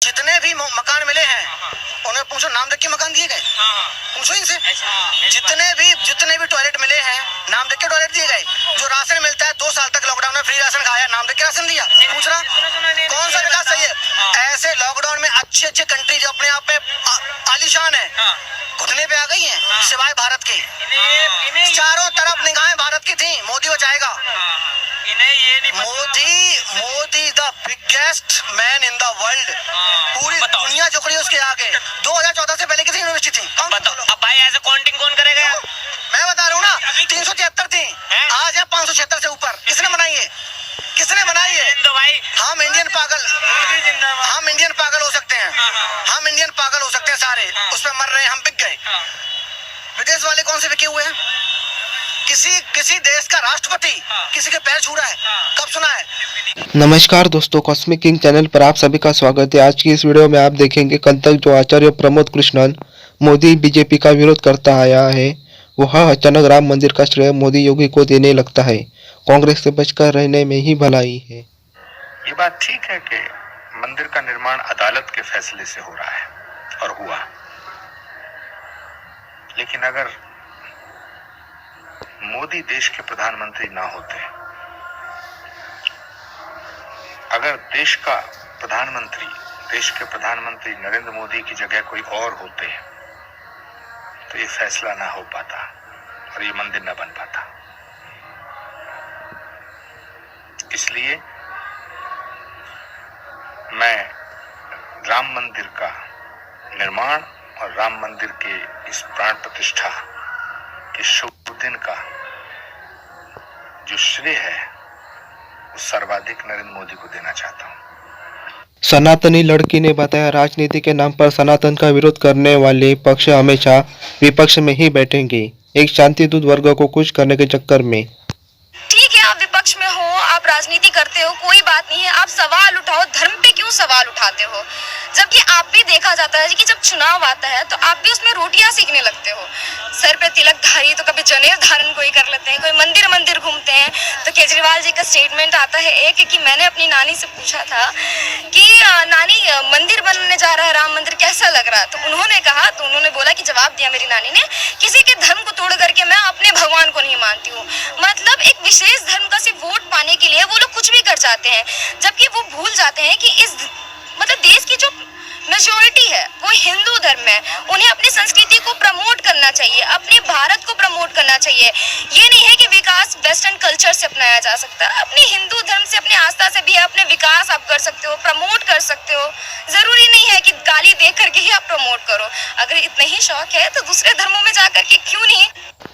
जितने भी मकान मिले हैं उन्हें पूछो नाम देख के मकान दिए गए, पूछो इनसे। जितने भी टॉयलेट मिले हैं नाम देख के टॉयलेट दिए गए। जो राशन मिलता है 2 साल तक लॉकडाउन में फ्री राशन खाया, नाम देख के राशन दिया। पूछ रहा कौन सा विकास सही है? ऐसे लॉकडाउन में अच्छे कंट्री जो अपने आप में आलीशान है घुटने पे आ गई हैं, सिवाय भारत के। चारों तरफ निगाहें भारत की थी, मोदी बचाएगा। Modi the biggest man in the world. पूरी दुनिया झुक रही है उसके आगे। 2014 से पहले कितनी यूनिवर्सिटी थी? अब भाई ऐसे काउंटिंग कौन करेगा? मैं बता रहा हूँ ना, 373 थी, आज है 576 से ऊपर। किसने बनाई है? किसने बनाई है? भाई हम इंडियन पागल हो सकते हैं, हम इंडियन पागल हो सकते हैं सारे, उस पर मर रहे हैं, हम बिक गए। विदेश वाले कौन से बिके हुए हैं? किसी देश का राष्ट्रपति किसी के पैर छू रहा है? कब सुना है? नमस्कार दोस्तों, कॉस्मिक किंग चैनल पर आप सभी का स्वागत है। आज की इस वीडियो में आप देखेंगे कल तक जो आचार्य प्रमोद कृष्णन मोदी बीजेपी का विरोध करता आया है, वह अचानक राम मंदिर का श्रेय मोदी योगी को देने लगता है। कांग्रेस से बचकर रहने में ही भलाई है। ये बात ठीक है कि मंदिर का निर्माण अदालत के फैसले से हो रहा है और हुआ, लेकिन अगर मोदी देश के प्रधानमंत्री ना होते, अगर देश के प्रधानमंत्री नरेंद्र मोदी की जगह कोई और होते तो ये फैसला ना हो पाता और ये मंदिर ना बन पाता। इसलिए मैं राम मंदिर का निर्माण और राम मंदिर के इस प्राण प्रतिष्ठा के शुभ दिन का जो श्रेय है वो सर्वाधिक नरेंद्र मोदी को देना चाहता हूँ। सनातनी लड़की ने बताया, राजनीति के नाम पर सनातन का विरोध करने वाले पक्ष हमेशा विपक्ष में ही बैठेंगे, एक शांतिदूत वर्ग को कुछ करने के चक्कर में। ठीक है, आप विपक्ष में हो, आप राजनीति करते हो, कोई बात नहीं है, आप सवाल उठाओ। धर्म पे क्यों सवाल उठाते हो? जबकि आप भी देखा जाता है कि जब चुनाव आता है तो आप भी उसमें रोटियां सीखने लगते हो। सर पे तिलक धारी तो कभी जनेऊ धारण कोई कर लेते हैं, कोई मंदिर घूमते हैं। तो केजरीवाल जी का स्टेटमेंट आता है एक कि मैंने अपनी नानी से पूछा था कि नानी मंदिर बनने जा रहा है राम मंदिर, कैसा लग रहा है? तो उन्होंने बोला कि जवाब दिया मेरी नानी ने, किसी के धर्म को तोड़ करके मैं अपने भगवान को नहीं मानती हूँ। मतलब एक विशेष धर्म का सिर्फ वोट पाने के लिए वो लोग कुछ भी कर जाते हैं, जबकि वो भूल जाते हैं कि इस देश की जो मेजोरिटी है वो हिंदू धर्म है। उन्हें अपनी संस्कृति को प्रमोट करना चाहिए, अपने भारत को प्रमोट करना चाहिए। ये नहीं है कि विकास वेस्टर्न कल्चर से अपनाया जा सकता है। अपने हिंदू धर्म से, अपनी आस्था से भी अपने विकास आप कर सकते हो, प्रमोट कर सकते हो। जरूरी नहीं है कि गाली दे करके ही आप प्रमोट करो। अगर इतना ही शौक है तो दूसरे धर्मों में जा करके क्यों नहीं?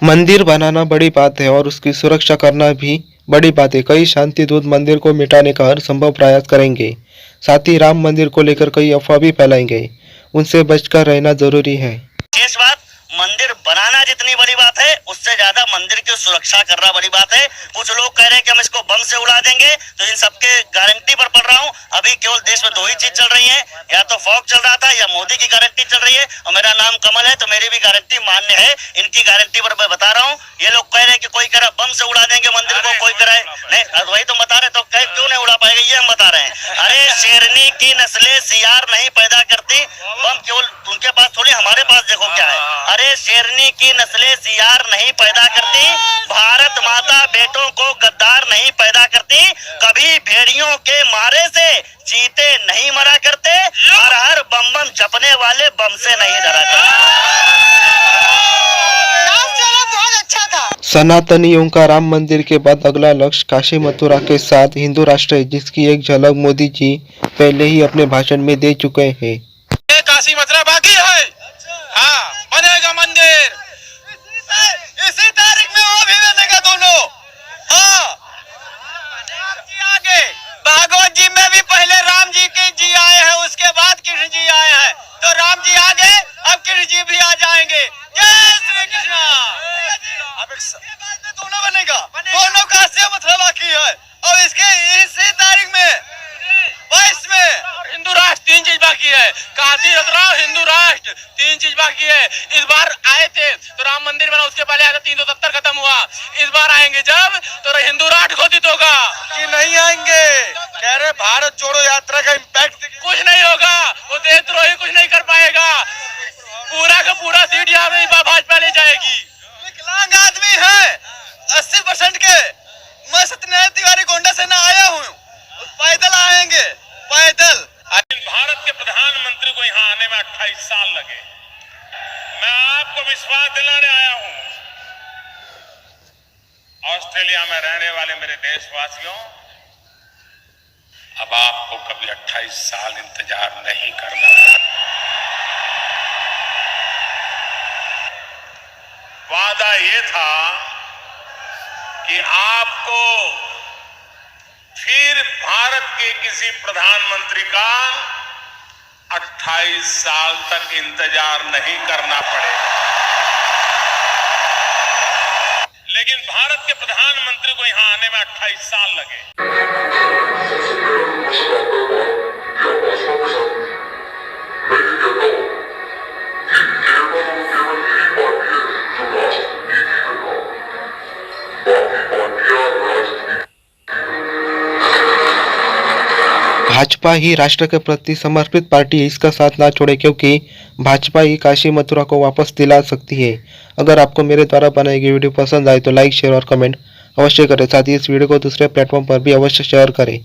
मंदिर बनाना बड़ी बात है और उसकी सुरक्षा करना भी बड़ी बात है। कई शांतिदूत मंदिर को मिटाने का हर संभव प्रयास करेंगे, साथ ही राम मंदिर को लेकर कई अफवाह भी फैलाएंगे, उनसे बचकर रहना जरूरी है। शेष बात, मंदिर बनाना जितनी बड़ी बात है उससे ज्यादा मंदिर की सुरक्षा करना बड़ी बात है। कुछ लोग कह रहे हैं कि हम इसको बम से उड़ा देंगे, तो इन सबके गारंटी पर पढ़ रहा हूँ। अभी केवल देश में 2 ही चीज चल रही है, या तो फॉग चल रहा था या मोदी की गारंटी चल रही है। और मेरा नाम कमल है तो मेरी भी गारंटी मान्य है, इनकी गारंटी पर मैं बता रहा हूँ। ये लोग कह रहे हैं कि कोई कह रहा बम से उड़ा देंगे मंदिर को, कोई कह रहा है नहीं, वही तुम बता रहे, तो क्यों नहीं उड़ा पाएगा ये हम बता रहे हैं। अरे शेरनी की नस्लें सियार नहीं पैदा करती, बम केवल उनके पास थोड़ी, हमारे पास देखो क्या है। अरे शेरनी की नस्लें सियार नहीं पैदा करती, भारत माता बेटों को गद्दार नहीं पैदा करती, कभी भेड़ियों के मारे से चीते नहीं मरा करते, हर हर बम बम जपने वाले बम से नहीं डरा करते। बहुत अच्छा था। सनातनियों का राम मंदिर के बाद अगला लक्ष्य काशी मथुरा के साथ हिंदू राष्ट्र है, जिसकी एक झलक मोदी जी पहले ही अपने भाषण में दे चुके हैं। काशी मथुरा बाकी है, हाँ बनेगा मंदिर, इसी तारीख में वो भी बनेगा दोनों। हाँ आगे भागवत जी में भी पहले राम जी के जी आए हैं, उसके बाद कृष्ण जी आए हैं, तो राम जी आ गए, अब कृष्ण जी भी आ जाएंगे। जय श्री कृष्ण। अब दोनों बनेगा, दोनों काशी मथुरा बाकी है, और इसके इसी तारीख में 22 में हिंदू राष्ट्र 3 चीज बाकी है, काशी मथुरा हिंदू राष्ट्र 3 चीज बाकी है। इस बार आए थे तो राम मंदिर बना, उसके पहले आया था 370 खत्म हुआ। इस बार आएंगे जब तो हिंदू राष्ट्र घोषित होगा कि नहीं आएंगे। कह रहे भारत जोड़ो यात्रा का इम्पैक्ट कुछ नहीं होगा, विश्वास दिलाने आया हूं, ऑस्ट्रेलिया में रहने वाले मेरे देशवासियों, अब आपको कभी 28 साल इंतजार नहीं करना है। वादा ये था कि आपको फिर भारत के किसी प्रधानमंत्री का 28 साल तक इंतजार नहीं करना पड़ेगा। लेकिन भारत के प्रधानमंत्री को यहां आने में 28 साल लगे। भाजपा ही राष्ट्र के प्रति समर्पित पार्टी है, इसका साथ ना छोड़े, क्योंकि भाजपा ही काशी मथुरा को वापस दिला सकती है। अगर आपको मेरे द्वारा बनाई गई वीडियो पसंद आए तो लाइक, शेयर और कमेंट अवश्य करें। साथ ही इस वीडियो को दूसरे प्लेटफॉर्म पर भी अवश्य शेयर करें।